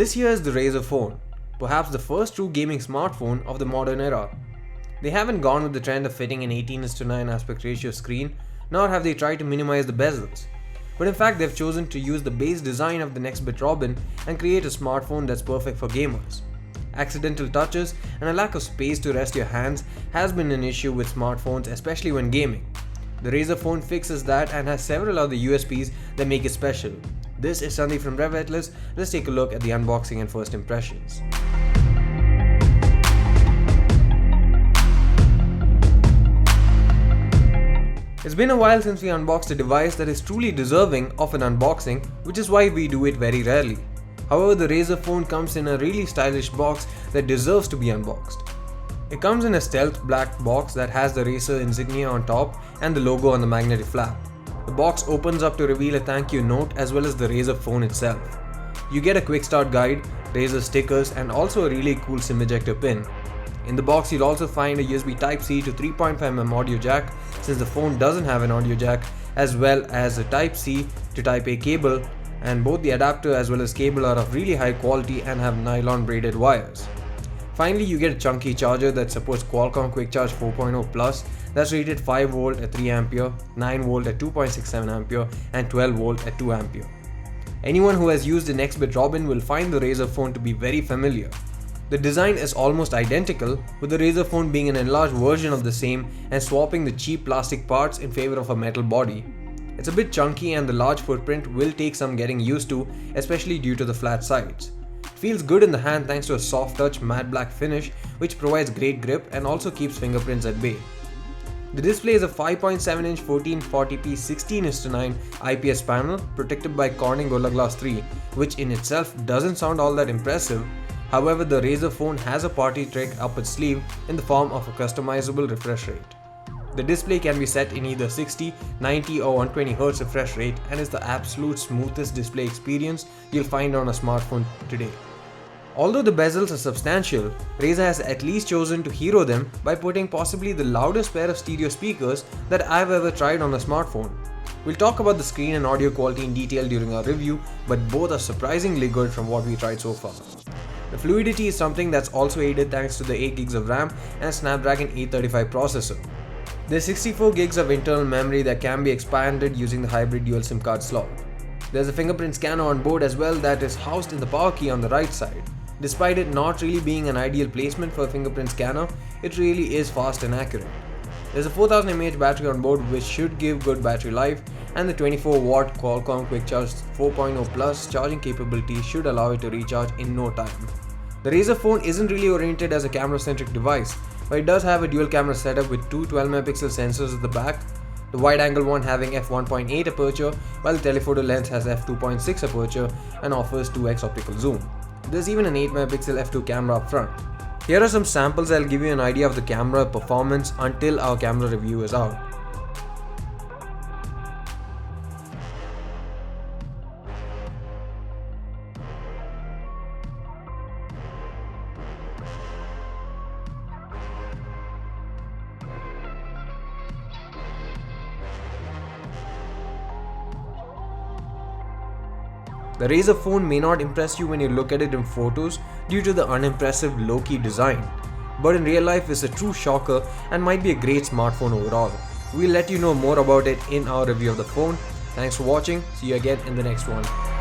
This here is the Razer phone, perhaps the first true gaming smartphone of the modern era. They haven't gone with the trend of fitting an 18:9 aspect ratio screen, nor have they tried to minimize the bezels. But in fact, they've chosen to use the base design of the Nextbit Robin and create a smartphone that's perfect for gamers. Accidental touches and a lack of space to rest your hands has been an issue with smartphones, especially when gaming. The Razer phone fixes that and has several other USPs that make it special. This is Sandeep from Revetless. Let's take a look at the unboxing and first impressions. It's been a while since we unboxed a device that is truly deserving of an unboxing, which is why we do it very rarely. However, the Razer phone comes in a really stylish box that deserves to be unboxed. It comes in a stealth black box that has the Razer insignia on top and the logo on the magnetic flap. The box opens up to reveal a thank you note as well as the Razer phone itself. You get a quick start guide, Razer stickers, and also a really cool SIM ejector pin. In the box, you'll also find a USB Type-C to 3.5mm audio jack, since the phone doesn't have an audio jack, as well as a Type-C to Type-A cable, and both the adapter as well as cable are of really high quality and have nylon braided wires. Finally, you get a chunky charger that supports Qualcomm Quick Charge 4.0 Plus that's rated 5V at 3A, 9V at 2.67A, and 12V at 2A. Anyone who has used the Nextbit Robin will find the Razer phone to be very familiar. The design is almost identical, with the Razer phone being an enlarged version of the same and swapping the cheap plastic parts in favor of a metal body. It's a bit chunky and the large footprint will take some getting used to, especially due to the flat sides. It feels good in the hand thanks to a soft touch matte black finish which provides great grip and also keeps fingerprints at bay. The display is a 5.7-inch 1440p 16:9 IPS panel protected by Corning Gorilla Glass 3, which in itself doesn't sound all that impressive. However, the Razer phone has a party trick up its sleeve in the form of a customizable refresh rate. The display can be set in either 60, 90 or 120Hz refresh rate and is the absolute smoothest display experience you'll find on a smartphone today. Although the bezels are substantial, Razer has at least chosen to hero them by putting possibly the loudest pair of stereo speakers that I've ever tried on a smartphone. We'll talk about the screen and audio quality in detail during our review, but both are surprisingly good from what we tried so far. The fluidity is something that's also aided thanks to the 8GB of RAM and a Snapdragon 835 processor. There's 64GB of internal memory that can be expanded using the hybrid dual SIM card slot. There's a fingerprint scanner on board as well that is housed in the power key on the right side. Despite it not really being an ideal placement for a fingerprint scanner, it really is fast and accurate. There's a 4000 mAh battery on board which should give good battery life, and the 24W Qualcomm Quick Charge 4.0 Plus charging capability should allow it to recharge in no time. The Razer phone isn't really oriented as a camera-centric device, but it does have a dual camera setup with two 12MP sensors at the back, the wide-angle one having f1.8 aperture, while the telephoto lens has f2.6 aperture and offers 2x optical zoom. There's even an 8MP f2 camera up front. Here are some samples that'll give you an idea of the camera performance until our camera review is out. The Razer phone may not impress you when you look at it in photos due to the unimpressive low-key design, but in real life it's a true shocker and might be a great smartphone overall. We'll let you know more about it in our review of the phone. Thanks for watching, see you again in the next one.